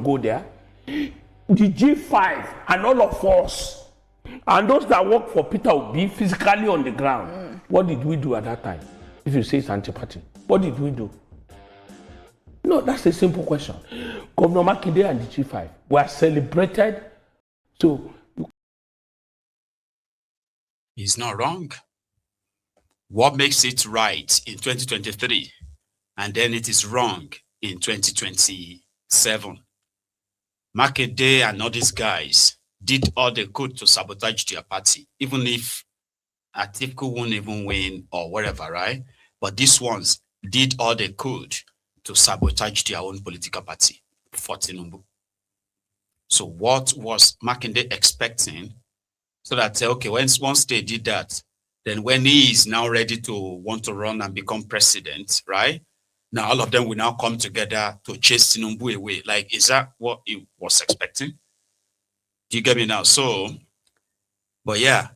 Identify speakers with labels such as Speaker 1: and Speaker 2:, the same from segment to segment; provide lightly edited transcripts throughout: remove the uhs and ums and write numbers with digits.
Speaker 1: go there. The G5 and all of us, and those that work for Peter Obi physically on the ground. What did we do at that time? If you say it's anti-party, what did we do? No, that's a simple question. Governor Makinde and the G5 were celebrated. So
Speaker 2: he's not wrong. What makes it right in 2023 and then it is wrong in 2027? Makinde and all these guys did all they could to sabotage their party, even if Atiku won't even win or whatever, right? But these ones did all they could to sabotage their own political party for Tinubu. So what was Makinde expecting? So that, okay, once they did that, then when he is now ready to want to run and become president, right? Now all of them will now come together to chase Tinubu away. Like, is that what he was expecting? Do you get me now? So, but yeah,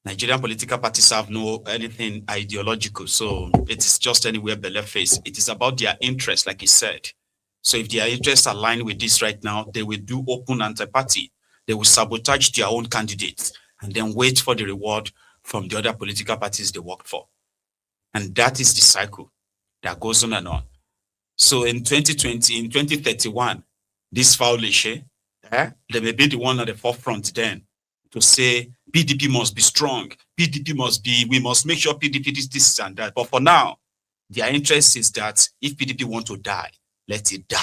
Speaker 2: Nigerian political parties have no anything ideological. So it is just anywhere belle face. It is about their interest, like he said. So if their interests align with this right now, they will do open anti-party. They will sabotage their own candidates and then wait for the reward from the other political parties they worked for. And that is the cycle that goes on and on. So in 2020, in 2031, this foulish, they may be the one at the forefront then to say PDP must be strong. PDP must be, we must make sure PDP this and that. But for now, their interest is that if PDP want to die, let it die.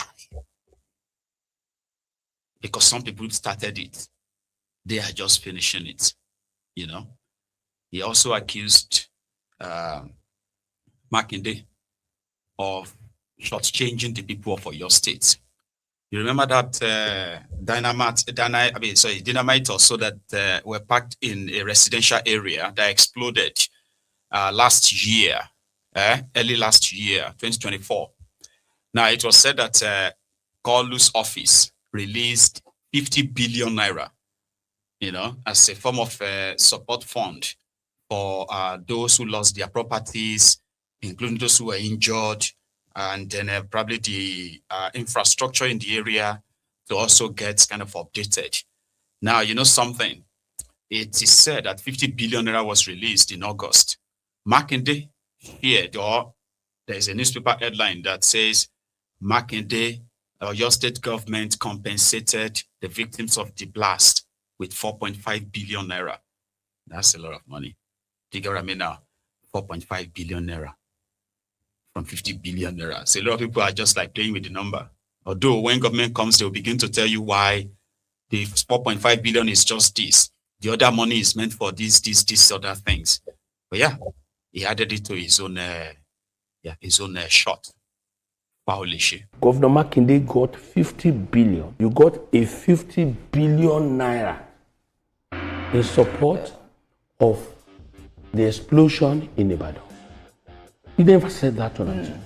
Speaker 2: Because some people started it. They are just finishing it, you know. He also accused Makinde of shortchanging the people of your state. You remember that dynamite also that were packed in a residential area that exploded last year, early last year, 2024. Now, it was said that Kolu's office released 50 billion naira, you know, as a form of support fund for those who lost their properties, including those who were injured, and then probably the infrastructure in the area to also get kind of updated. Now, you know something, it is said that 50 billion naira was released in August. Makinde here, there is a newspaper headline that says Makinde, your state government compensated the victims of the blast with 4.5 billion naira. That's a lot of money. Do you get what I mean now? 4.5 billion naira from 50 billion naira. So a lot of people are just like playing with the number. Although when government comes, they'll begin to tell you why the 4.5 billion is just this. The other money is meant for these other things. But yeah, he added it to his own shot.
Speaker 1: Governor Makinde got 50 billion. You got a 50 billion naira in support of the explosion in Ibadan. He never said that to Nigeria.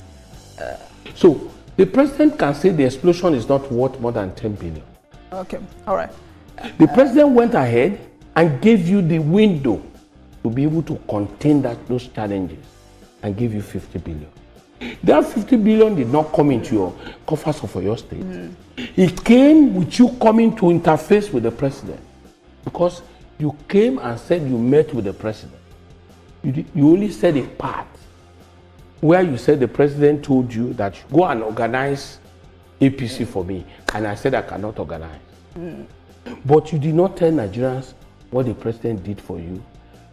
Speaker 1: So the president can say the explosion is not worth more than 10 billion.
Speaker 3: Okay, all right.
Speaker 1: The president went ahead and gave you the window to be able to contain those challenges and give you 50 billion. That 50 billion did not come into your coffers of your state. It came with you coming to interface with the president, because you came and said you met with the president. You only said a part where you said the president told you that go and organize APC for me, and I said I cannot organize. But you did not tell Nigerians what the president did for you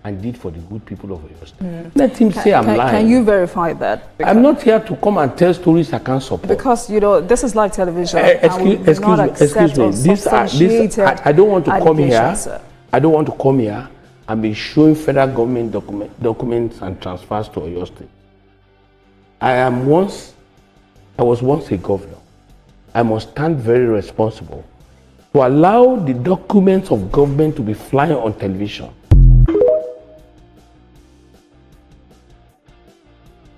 Speaker 1: and did for the good people of your state. Let him say I'm lying.
Speaker 3: Can you verify that?
Speaker 1: Because I'm not here to come and tell stories I can't support.
Speaker 3: Because, you know, this is like television.
Speaker 1: Excuse me. I don't want to come here. I don't want to come here and be showing federal government documents and transfers to your state. I was once a governor. I must stand very responsible to allow the documents of government to be flying on television.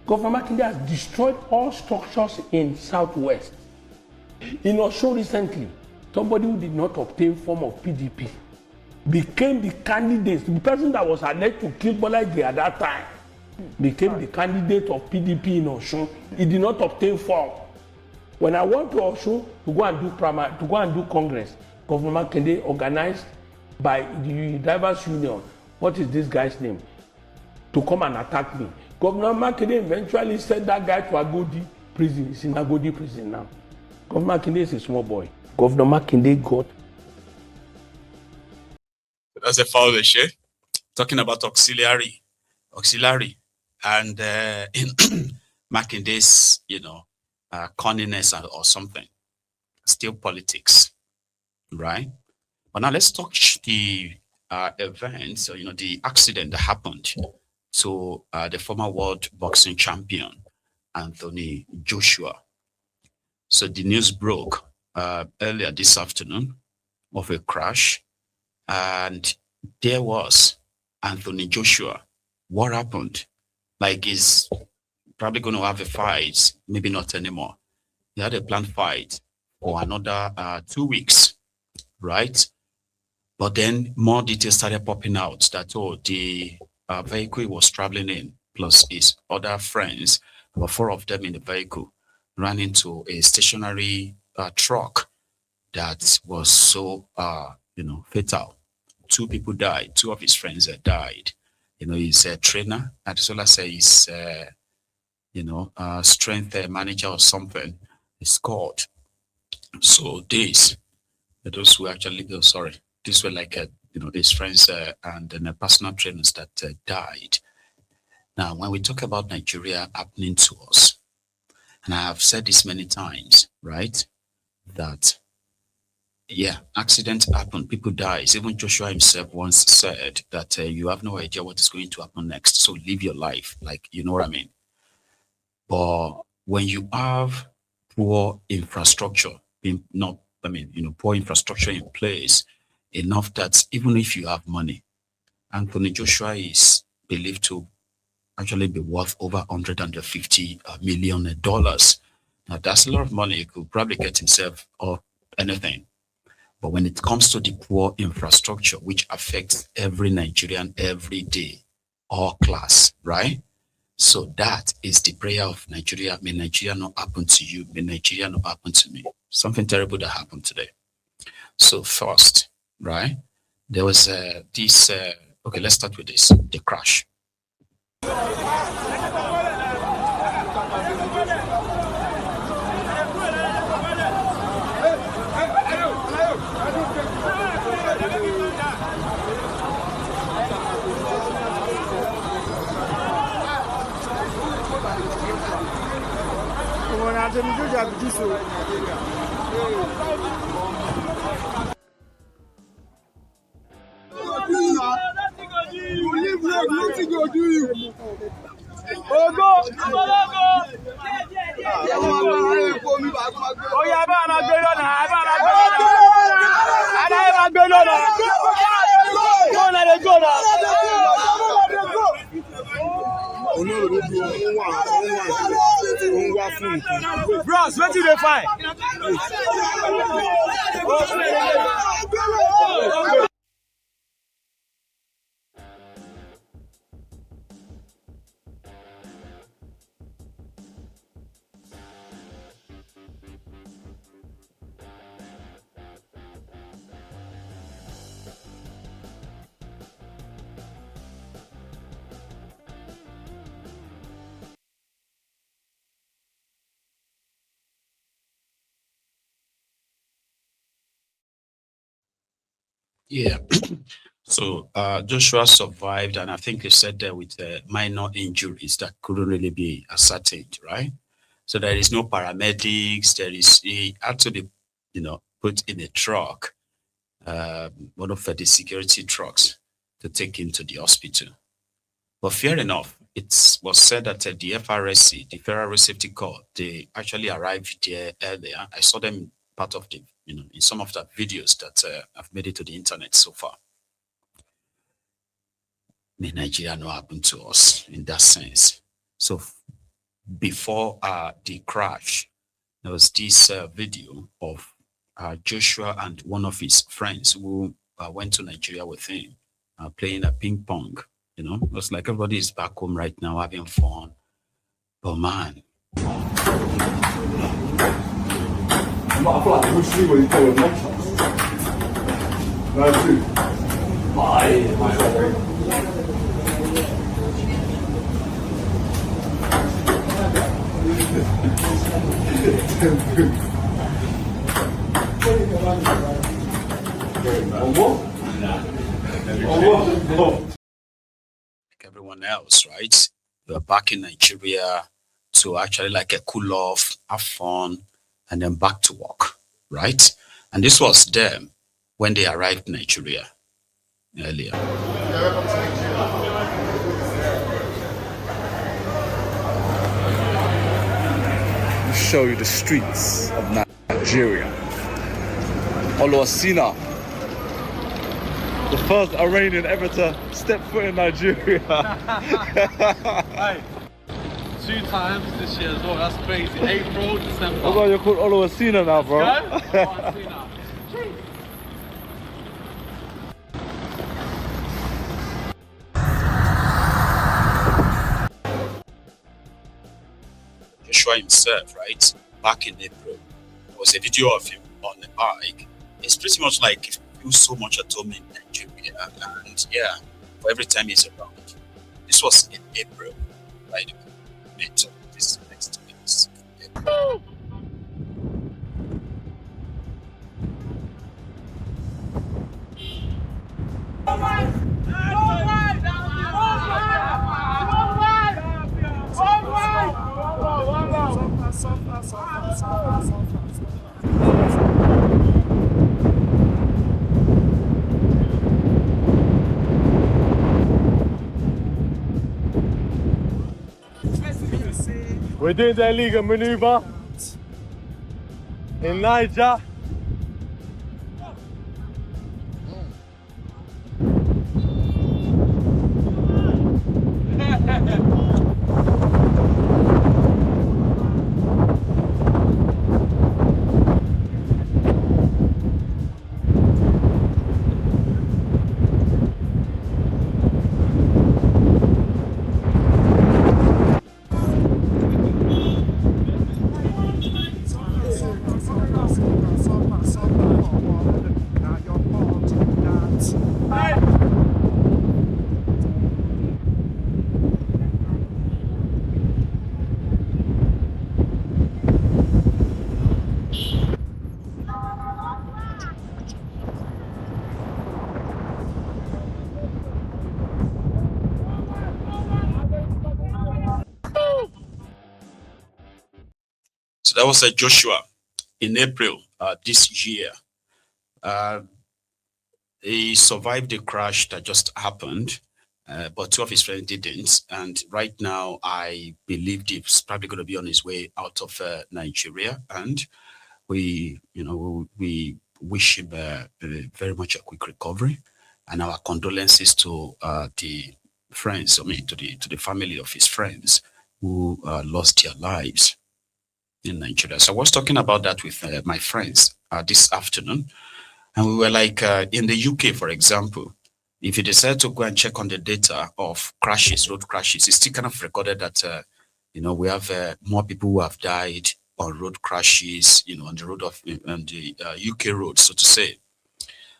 Speaker 1: Governor Makinde has destroyed all structures in Southwest. In Osho recently, somebody who did not obtain form of PDP became the candidate. The person that was alleged to kill Bolaji at that time became the candidate of PDP in Osho. He did not obtain form. When I went to Osun to go and do Congress, Governor Makinde organized by the drivers union, what is this guy's name, to come and attack me. Governor Makinde eventually sent that guy to Agodi prison. He's in Agodi prison now. Governor Makinde is a small boy. Governor Makinde got.
Speaker 2: That's a Fayose talking about auxiliary, and in Makinde's, cunningness or something. Still politics, right? But now let's talk the event, so, the accident that happened to the former world boxing champion, Anthony Joshua. So the news broke earlier this afternoon of a crash, and there was Anthony Joshua. What happened? Like, he's probably going to have a fight, maybe not anymore. He had a planned fight for another 2 weeks, right? But then more details started popping out that, the vehicle he was traveling in, plus his other friends, there were 4 of them in the vehicle, ran into a stationary truck that was so, fatal. 2 people died. 2 of his friends died. He's a trainer. As well as he's, strength manager or something. It's called. So those who actually, these were like, his friends and then personal trainers that died. Now, when we talk about Nigeria happening to us, and I have said this many times, right, that, accidents happen, people die. Even Joshua himself once said that you have no idea what is going to happen next, so live your life, like, you know what I mean? But when you have poor infrastructure, poor infrastructure in place, enough that even if you have money, Anthony Joshua is believed to actually be worth over $150 million. Now, that's a lot of money. He could probably get himself or anything. But when it comes to the poor infrastructure, which affects every Nigerian every day, all class, right? So that is the prayer of Nigeria. May Nigeria not happen to you. May Nigeria not happen to me. Something terrible that happened today. So first, right, there was this, okay, let's start with this, the crash.
Speaker 4: Bros, what did they find?
Speaker 2: Yeah. So Joshua survived, and I think they said there with minor injuries that couldn't really be ascertained, right? So there is no paramedics. He had to be, put in a truck, one of the security trucks, to take him to the hospital. But fair enough, it was said that the FRSC, the Federal Road Safety Corps, they actually arrived there earlier. I saw them part of the, in some of the videos that have made it to the internet so far. May Nigeria not happen to us in that sense. So before the crash, there was this video of Joshua and one of his friends who went to Nigeria with him, playing a ping pong. It was like everybody is back home right now having fun. But man,
Speaker 4: I feel like Bruce Lee when he's doing nonsense. No, dude.
Speaker 2: Like everyone else, right? We are back in Nigeria to actually like a cool off, have fun, and then back to work, right? And this was them when they arrived in Nigeria earlier.
Speaker 4: Show you the streets of Nigeria. Oluwasina, the first Iranian ever to step foot in Nigeria.
Speaker 5: Hey, 2 times this year as well. That's crazy. April, December.
Speaker 4: That's why you're called Oluwasina now, bro.
Speaker 5: Go.
Speaker 2: Joshua himself, right? Back in April, there was a video of him on the bike. It's pretty much like he feels so much at home in Nigeria, and yeah, for every time he's around. This was in April, right? So this next week's April.
Speaker 4: We're doing the illegal maneuver in Niger.
Speaker 2: So that was Joshua in April this year. He survived the crash that just happened, but 2 of his friends didn't. And right now, I believe he's probably going to be on his way out of Nigeria. And we wish him very much a quick recovery, and our condolences to the friends. I mean, to the family of his friends who lost their lives in Nigeria. So I was talking about that with my friends this afternoon, and we were like, in the UK, for example, if you decide to go and check on the data of crashes, road crashes, it's still kind of recorded that, we have more people who have died on road crashes, on the road on the UK roads, so to say.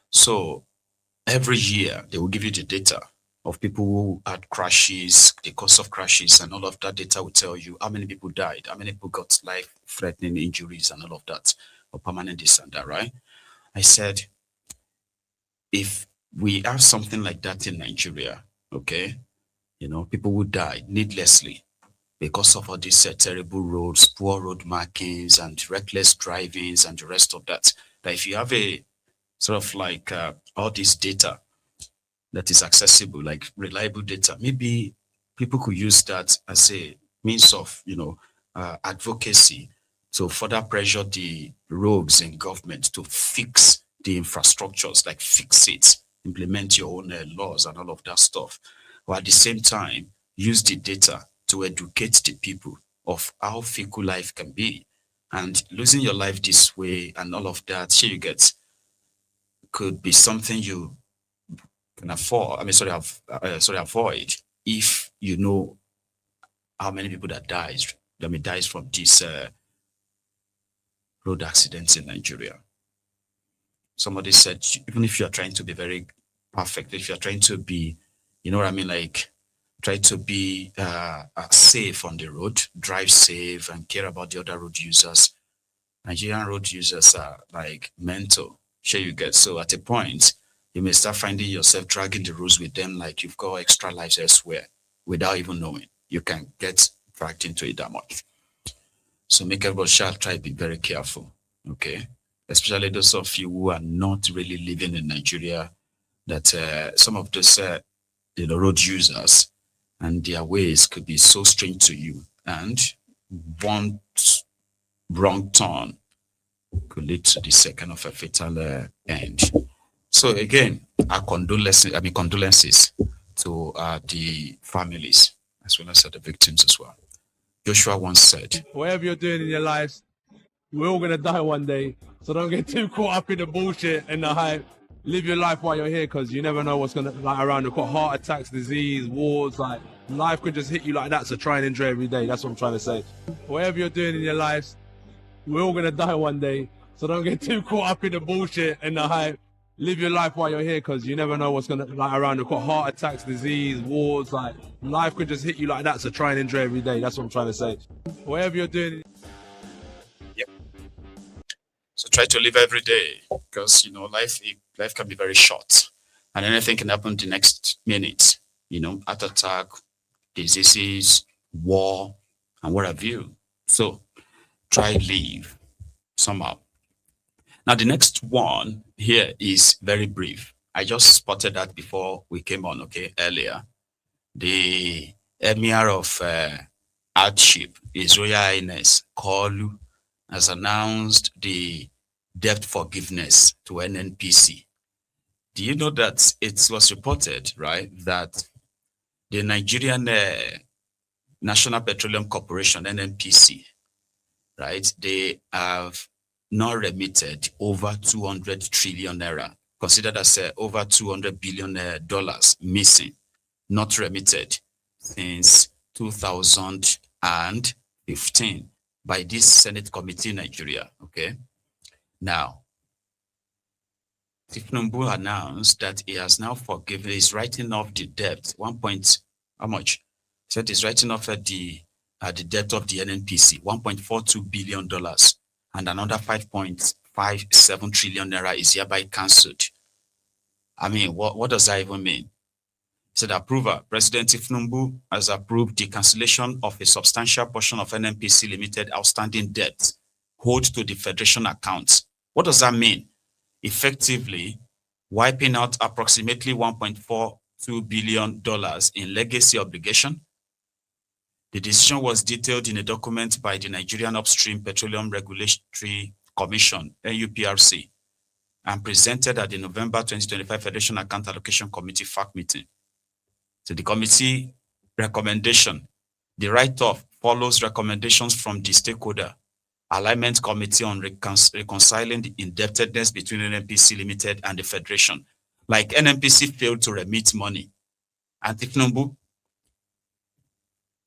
Speaker 2: So every year they will give you the data of people who had crashes, the cause of crashes, and all of that data will tell you how many people died, how many people got life-threatening injuries and all of that, or permanent this and that, right? I said, if we have something like that in Nigeria, okay, people who died needlessly because of all these terrible roads, poor road markings, and reckless drivings, and the rest of that. That if you have a sort of like all this data that is accessible, like reliable data, maybe people could use that as a means of, advocacy to further pressure the rogues in government to fix the infrastructures, like fix it, implement your own laws and all of that stuff. Or at the same time, use the data to educate the people of how fickle life can be. And losing your life this way and all of that, here you get, could be something you can afford, avoid if you know how many people that dies from this road accidents in Nigeria. Somebody said, even if you're trying to be very perfect, if you're trying to be, you know what I mean, like try to be safe on the road, drive safe and care about the other road users. Nigerian road users are like mental. Sure you get. So at a point, you may start finding yourself dragging the roads with them like you've got extra lives elsewhere without even knowing. You can get dragged into it that much. So make everybody try to be very careful, okay? Especially those of you who are not really living in Nigeria, that some of those road users and their ways could be so strange to you, and one wrong turn could lead to the second of a fatal end. So again, our condolences to the families as well as the victims as well. Joshua once said,
Speaker 5: Whatever you're doing in your lives, we're all gonna die one day. So don't get too caught up in the bullshit and the hype. Live your life while you're here, because you never know what's gonna around. You've got heart attacks, disease, wars. Like life could just hit you like that. So try and enjoy every day. That's what I'm trying to say. Whatever you're doing in your lives, we're all gonna die one day. So don't get too caught up in the bullshit and the hype. Live your life while you're here, because you never know what's gonna around. You've got heart attacks, disease, wars. Like life could just hit you like that. So try and enjoy every day. That's what I'm trying to say. Whatever you're doing.
Speaker 2: yep. So try to live every day, because life can be very short, and anything can happen the next minute. Heart attack, diseases, war, and what have you. So try live somehow. Now the next one here is very brief. I just spotted that before we came on, earlier. The Emir of Hardship, His Royal Highness Kalu, has announced the debt forgiveness to NNPC. Do you know that it was reported, right, that the Nigerian National Petroleum Corporation, NNPC, right, they have not remitted over 200 trillion naira, considered as over $200 billion missing, not remitted since 2015 by this Senate committee in Nigeria, okay? Now, Tinubu announced that he has now forgiven, he's writing off the debt, how much? He said he's writing off the debt of the NNPC, $1.42 billion, and another 5.57 trillion naira is hereby cancelled. I mean, what does that even mean? He said, approval. President Tinubu has approved the cancellation of a substantial portion of NNPC Limited outstanding debt owed to the Federation accounts. What does that mean? Effectively, wiping out approximately $1.42 billion in legacy obligation. The decision was detailed in a document by the Nigerian Upstream Petroleum Regulatory Commission, NUPRC, and presented at the November 2025 Federation Account Allocation Committee FAC meeting. So the committee recommendation, the write-off follows recommendations from the stakeholder alignment committee on reconciling the indebtedness between NNPC Limited and the Federation. Like NNPC failed to remit money, and Tinubu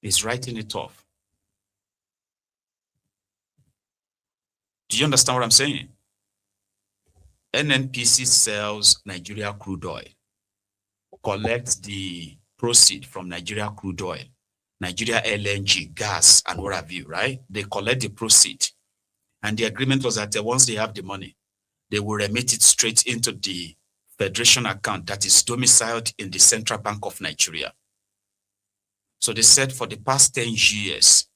Speaker 2: is writing it off. Do you understand what I'm saying? NNPC sells Nigeria crude oil, collects the proceed from Nigeria crude oil, Nigeria LNG, gas, and what have you, right? They collect the proceed. And the agreement was that once they have the money, they will remit it straight into the Federation account that is domiciled in the Central Bank of Nigeria. So they said for the past 10 years,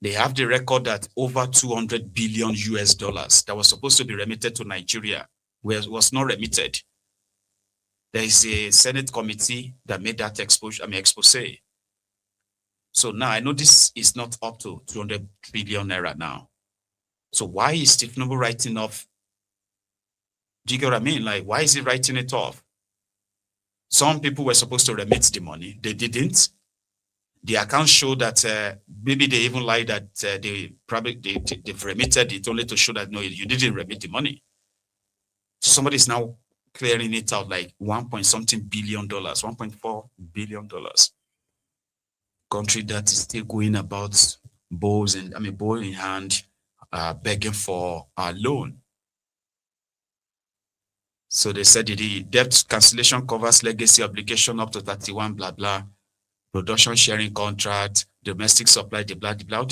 Speaker 2: they have the record that over 200 billion US dollars that was supposed to be remitted to Nigeria was not remitted. There is a Senate committee that made that expose. So now I know this is not up to 200 billion naira now. So why is Tinubu writing off? Do you get what I mean? Like, why is he writing it off? Some people were supposed to remit the money. They didn't. The accounts show that maybe they even lied that they've remitted it only to show that, no, you didn't remit the money. Somebody's now clearing it out like $1.something billion, $1.4 billion. Country that is still going about bow in hand, begging for a loan. So they said the debt cancellation covers legacy obligation up to 31, blah, blah, production sharing contract, domestic supply, blah, blah, blah.